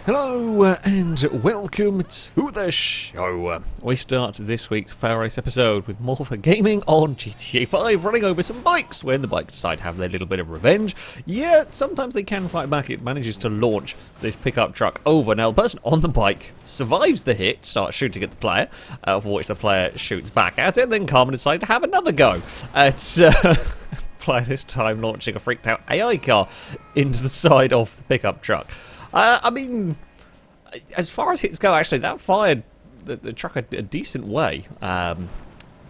Hello and welcome to the show. We start this week's FailRace episode with more for gaming on GTA 5, running over some bikes when the bikes decide to have their little bit of revenge. Yeah, sometimes they can fight back. It manages to launch this pickup truck over. Now, the person on the bike survives the hit, starts shooting at the player, for which the player shoots back at it, and then Carmen decides to have another go at player this time launching a freaked out AI car into the side of the pickup truck. I mean, as far as hits go, actually, that fired the truck a decent way.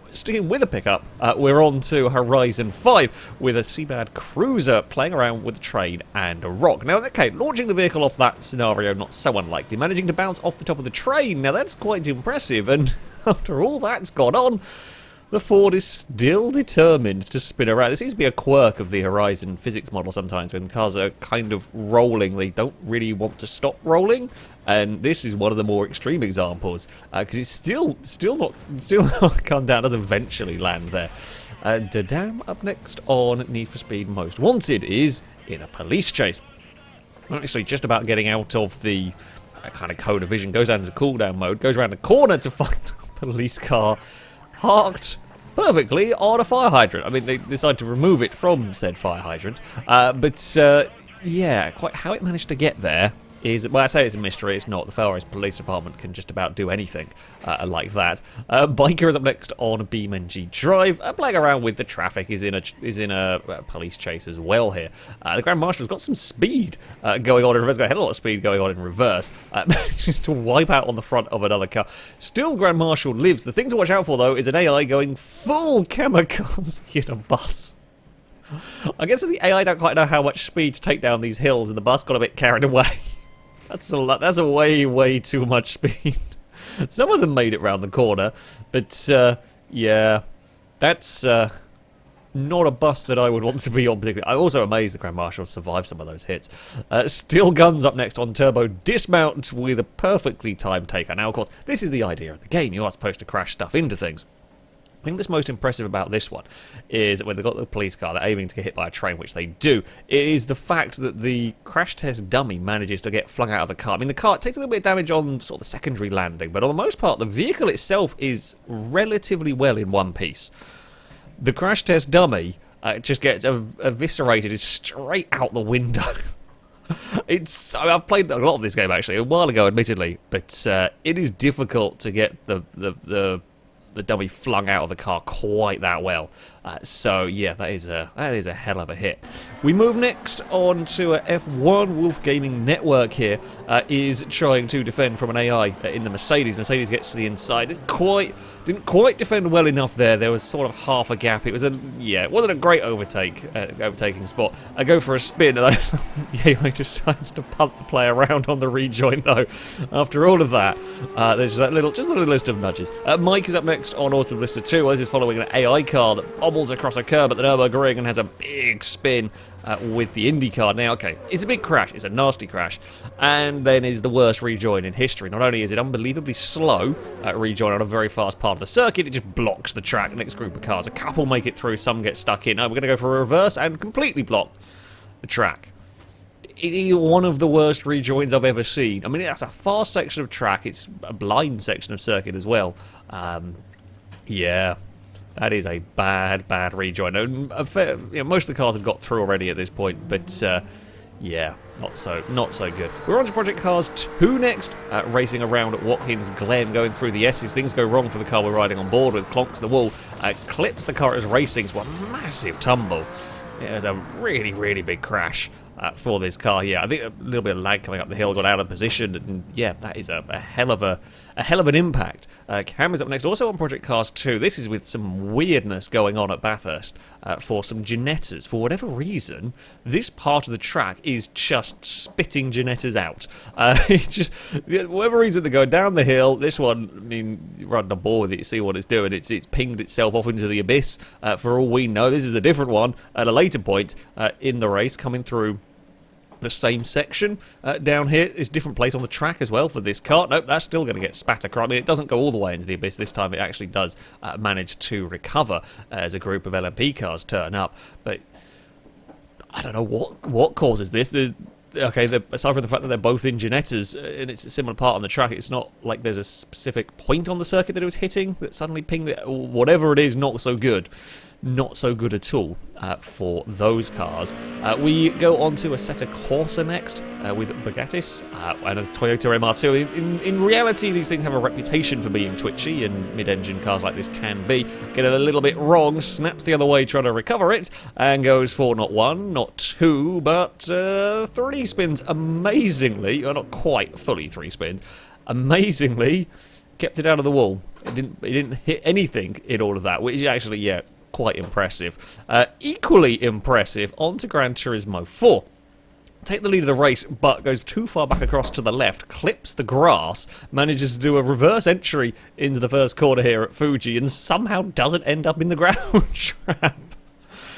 Sticking with the pickup, we're on to Horizon 5 with a Seabad Cruiser playing around with a train and a rock. Now, okay, launching the vehicle off that scenario, not so unlikely. Managing to bounce off the top of the train, now that's quite impressive, and after all that's gone on, the Ford is still determined to spin around. There seems to be a quirk of the Horizon physics model sometimes. When cars are kind of rolling, they don't really want to stop rolling. And this is one of the more extreme examples. Because it's still not come down, does eventually land there. Dadam up next on Need for Speed Most Wanted is in a police chase. Actually, just about getting out of the kind of cone of vision, goes down into cooldown mode, goes around the corner to find a police car parked perfectly on a fire hydrant. I mean, they decided to remove it from said fire hydrant. Yeah, quite how it managed to get there is, well, I say it's a mystery. It's not. The FailRace Police Department can just about do anything like that. Biker is up next on BeamNG Drive, playing around with the traffic. Is in a police chase as well here. The Grand Marshal's got some speed going on in reverse. Got a hell of a lot of speed going on in reverse. Just to wipe out on the front of another car. Still, Grand Marshal lives. The thing to watch out for though is an AI going full kamikaze in a bus. I guess the AI don't quite know how much speed to take down these hills, and the bus got a bit carried away. That's a lot. That's a way too much speed. Some of them made it round the corner, but yeah, that's not a bus that I would want to be on particularly. I'm also amazed the Grand Marshal survived some of those hits. Still Guns up next on Turbo Dismount with a perfectly timed takeout. Now, of course, this is the idea of the game. You are supposed to crash stuff into things. I think that's most impressive about this one is when they've got the police car, they're aiming to get hit by a train, which they do. It is the fact that the crash test dummy manages to get flung out of the car. I mean, the car takes a little bit of damage on sort of the secondary landing, but on the most part, the vehicle itself is relatively well in one piece. The crash test dummy just gets eviscerated straight out the window. I've played a lot of this game actually a while ago, admittedly, but it is difficult to get the dummy flung out of the car quite that well. So yeah, that is a hell of a hit. We move next on to F1. Wolf Gaming Network here is trying to defend from an AI in the Mercedes. Mercedes gets to the inside. Didn't quite defend well enough there. There was sort of half a gap. It wasn't a great overtaking spot. I go for a spin and the AI decides to punt the player around on the rejoin though. After all of that, there's just a little list of nudges. Mike is up next on Autumn Blister 2. This is following an AI car that bobbles across a curb at the Nürburgring and has a big spin with the Indy car. Now, okay, it's a big crash. It's a nasty crash. And then is the worst rejoin in history. Not only is it unbelievably slow rejoin on a very fast part of the circuit, it just blocks the track. The next group of cars, a couple make it through, some get stuck in. We're going to go for a reverse and completely block the track. It is one of the worst rejoins I've ever seen. I mean, that's a fast section of track. It's a blind section of circuit as well. Yeah. That is a bad rejoin. Most of the cars have got through already at this point, but yeah, not so good. We're on to Project Cars 2 next, racing around at Watkins Glen, going through the S's. Things go wrong for the car we're riding on board with, clonks the wall, clips the car as racing to a massive tumble. It was a really big crash for this car here. I think a little bit of lag coming up the hill, got out of position, and yeah, that is a hell of an impact. Cam is up next, also on Project Cars 2. This is with some weirdness going on at Bathurst for some Ginettas. For whatever reason, this part of the track is just spitting Ginettas out. Whatever reason they're going down the hill. This one, I mean, you're running on board with it, you see what it's doing. It's pinged itself off into the abyss. For all we know, this is a different one at a later point in the race, coming through the same section down here. Is a different place on the track as well for this car. Nope, that's still going to get spat across. I mean, it doesn't go all the way into the abyss. This time it actually does manage to recover as a group of LMP cars turn up. But I don't know what causes this. okay, aside from the fact that they're both in Ginettas, and it's a similar part on the track, it's not like there's a specific point on the circuit that it was hitting that suddenly pinged it. Whatever it is, not so good. Not so good at all for those cars. We go on to Assetto Corsa next with Bugattis and a Toyota MR2. In reality, these things have a reputation for being twitchy, and mid-engine cars like this can be. Get it a little bit wrong, snaps the other way trying to recover it, and goes for not one, not two, but 3 spins amazingly, or not quite fully 3 spins, amazingly kept it out of the wall. It didn't hit anything in all of that, which is actually, yeah, quite impressive. Equally impressive, on to Gran Turismo 4. Take the lead of the race, but goes too far back across to the left, clips the grass, manages to do a reverse entry into the first corner here at Fuji, and somehow doesn't end up in the ground trap.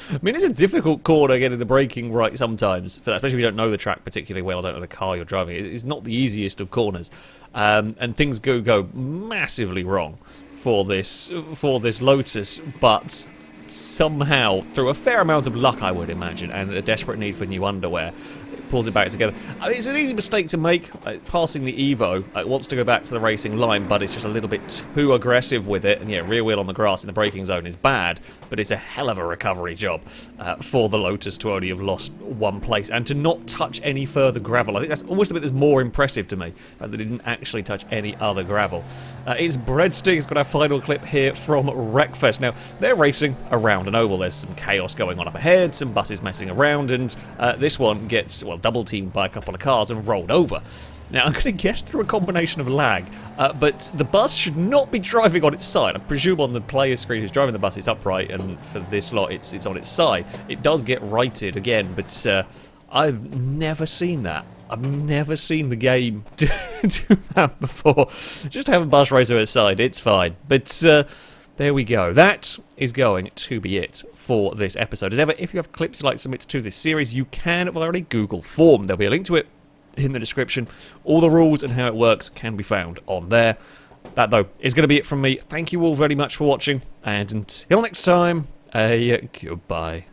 I mean, it's a difficult corner getting the braking right sometimes, especially if you don't know the track particularly well, don't know the car you're driving. It's not the easiest of corners, and things go massively wrong for this Lotus, but somehow, through a fair amount of luck, I would imagine, and a desperate need for new underwear, it pulls it back together. I mean, it's an easy mistake to make. It's passing the Evo. It wants to go back to the racing line, but it's just a little bit too aggressive with it. And yeah, rear wheel on the grass in the braking zone is bad, but it's a hell of a recovery job for the Lotus to only have lost 1 place and to not touch any further gravel. I think that's almost the bit that's more impressive to me, that it didn't actually touch any other gravel. It's Breadstick. It's got our final clip here from Wreckfest. Now, they're racing around an oval. There's some chaos going on up ahead, some buses messing around, and this one gets, well, double-teamed by a couple of cars and rolled over. Now, I'm going to guess through a combination of lag, but the bus should not be driving on its side. I presume on the player screen who's driving the bus, it's upright, and for this lot, it's on its side. It does get righted again, but I've never seen that. I've never seen the game do that before. Just have a bus racer at its side, it's fine. But there we go. That is going to be it for this episode. As ever, if you have clips you'd like to submit to this series, you can via a Google form. There'll be a link to it in the description. All the rules and how it works can be found on there. That, though, is going to be it from me. Thank you all very much for watching, and until next time, goodbye.